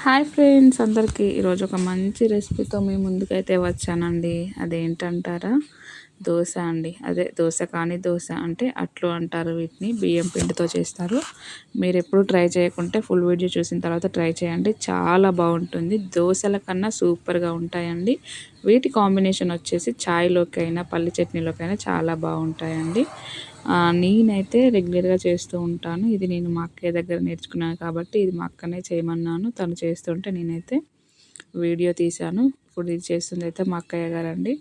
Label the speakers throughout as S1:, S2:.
S1: Hi friends అందరికీ ఈరోజు ఒక మంచి రెసిపీతో మీ ముందుకైతే వచ్చానండి. అదేంటంటారా? దోశ అండి. అదే దోశ కానీ దోశ అంటే అట్లు అంటారు వీటిని. బియ్యం పిండితో చేస్తారు. మీరు ఎప్పుడు ట్రై చేయకుంటే ఫుల్ వీడియో చూసిన తర్వాత ట్రై చేయండి. చాలా బాగుంటుంది. దోశల కన్నా సూపర్గా ఉంటాయండి. వీటి కాంబినేషన్ వచ్చేసి చాయ్లోకైనా పల్లి చట్నీలోకైనా చాలా బాగుంటాయండి. నేనైతే రెగ్యులర్గా చేస్తూ ఉంటాను. ఇది నేను మా అక్కయ్య దగ్గర నేర్చుకున్నాను కాబట్టి ఇది మా అక్కనే చేయమన్నాను. తను చేస్తుంటే నేనైతే వీడియో తీశాను. ఇప్పుడు ఇది చేస్తుంది అయితే మా అక్కయ్య గారండి.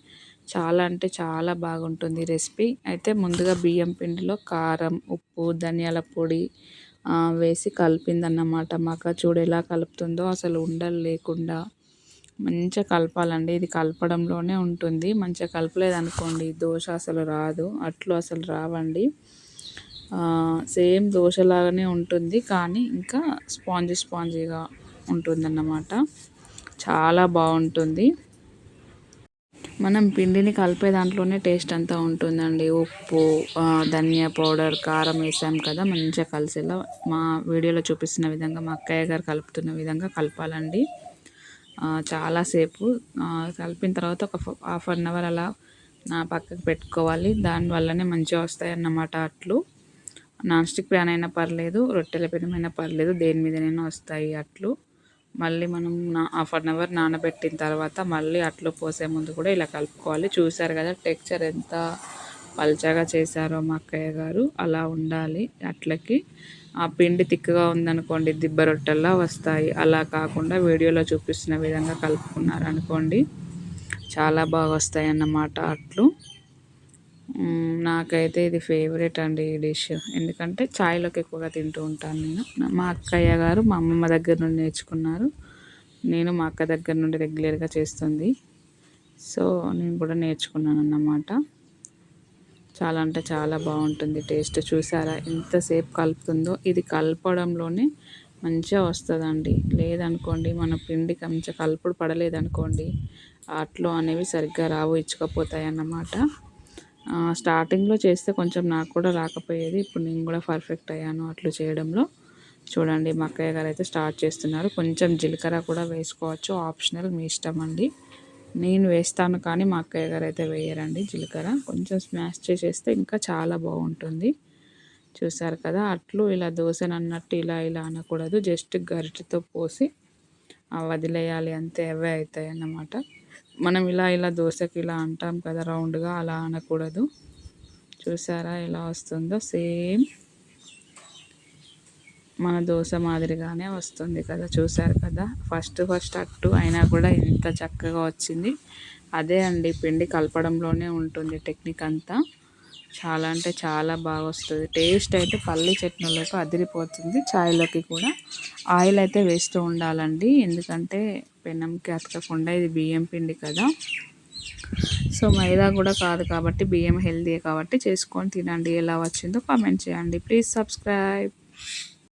S1: చాలా అంటే చాలా బాగుంటుంది రెసిపీ. అయితే ముందుగా బియ్యం పిండిలో కారం, ఉప్పు, ధనియాల పొడి వేసి కలిపిందన్నమాట. మా అక్క చూడు ఎలా కలుపుతుందో, అసలు ఉండలు లేకుండా మంచిగా కలపాలండి. ఇది కలపడంలోనే ఉంటుంది. మంచిగా కలపలేదనుకోండి దోశ అసలు రాదు, అట్లు అసలు రావండి. సేమ్ దోశలాగానే ఉంటుంది కానీ ఇంకా స్పాంజీగా ఉంటుందన్నమాట. చాలా బాగుంటుంది. మనం పిండిని కలిపే దాంట్లోనే టేస్ట్ అంతా ఉంటుందండి. ఉప్పు, ధనియా పౌడర్, కారం వేసాం కదా, మంచిగా కలిసేలా మా వీడియోలో చూపిస్తున్న విధంగా మా అక్కయ్య గారు కలుపుతున్న విధంగా కలపాలండి. చాలాసేపు కలిపిన తర్వాత ఒక హాఫ్ అన్ అవర్ అలా పక్కకు పెట్టుకోవాలి. దానివల్లనే మంచిగా వస్తాయి అన్నమాట అట్లు. నాన్ స్టిక్ ప్యాన్ అయినా పర్లేదు, రొట్టెల పెనమైనా పర్లేదు, దేని మీదనైనా వస్తాయి అట్లు. మళ్ళీ మనం హాఫ్ అన్ అవర్ నానబెట్టిన తర్వాత మళ్ళీ అట్లు పోసే ముందు కూడా ఇలా కలుపుకోవాలి. చూసారు కదా టెక్స్చర్ ఎంత పల్చగా చేశారో మా అక్కయ్య గారు. అలా ఉండాలి అట్లకి. ఆ పిండి తిక్కగా ఉందనుకోండి దిబ్బ రొట్టెల్లా వస్తాయి. అలా కాకుండా వీడియోలో చూపిస్తున్న విధంగా కలుపుకున్నారనుకోండి చాలా బాగా వస్తాయి అన్నమాట అట్లు. నాకైతే ఇది ఫేవరెట్ అండి ఈ డిష్. ఎందుకంటే చాయ్లోకి ఎక్కువగా తింటూ ఉంటాను నేను. మా అక్కయ్య గారు మా అమ్మమ్మ దగ్గర నుండి నేర్చుకున్నారు. నేను మా అక్క దగ్గర నుండి రెగ్యులర్గా చేస్తుంది. సో నేను కూడా నేర్చుకున్నాను అన్నమాట. చాలా అంటే చాలా బాగుంటుంది టేస్ట్. చూసారా ఎంతసేపు కలుపుతుందో. ఇది కలపడంలోనే మంచిగా వస్తుందండి. లేదనుకోండి మన పిండికి మంచిగా కలుపుడు పడలేదనుకోండి అట్లు అనేవి సరిగ్గా రావు, ఇచ్చుకపోతాయి అన్నమాట. స్టార్టింగ్లో చేస్తే కొంచెం నాకు కూడా రాకపోయేది. ఇప్పుడు నేను కూడా పర్ఫెక్ట్ అయ్యాను అట్లు చేయడంలో. చూడండి మా అక్కయ్య గారు అయితే స్టార్ట్ చేస్తున్నారు. కొంచెం జీలకర్ర కూడా వేసుకోవచ్చు, ఆప్షనల్, మీ ఇష్టం అండి. నేను వేస్తాను కానీ మా అక్కయ్య గారు అయితే వేయరండి జీలకర్ర. కొంచెం స్మాష్ చేసేస్తే ఇంకా చాలా బాగుంటుంది. చూసారు కదా అట్లు ఇలా దోశను అన్నట్టు ఇలా అనకూడదు. జస్ట్ గరిటెతో పోసి వదిలేయాలి అంతే, అవే అవుతాయి అన్నమాట. మనం ఇలా దోశకి ఇలా అంటాం కదా రౌండ్గా, అలా అనకూడదు. చూసారా ఎలా వస్తుందో, సేమ్ మన దోశ మాదిరిగానే వస్తుంది కదా. చూసారు కదా ఫస్ట్ అట్టు అయినా కూడా ఎంత చక్కగా వచ్చింది. అదే అండి పిండి కలపడంలోనే ఉంటుంది టెక్నిక్ అంతా. చాలా అంటే చాలా బాగా వస్తుంది. టేస్ట్ అయితే పల్లి చట్నీలోకి అదిరిపోతుంది. చాయ్లోకి కూడా ఆయిల్ అయితే వేస్తూ ఉండాలండి. ఎందుకంటే పెనంకి అతకకుండా, ఇది బియ్యం పిండి కదా. సో మైదా కూడా కాదు కాబట్టి బియ్యం హెల్తీ కాబట్టి చేసుకొని తినండి. ఎలా వచ్చిందో కామెంట్ చేయండి. Please subscribe.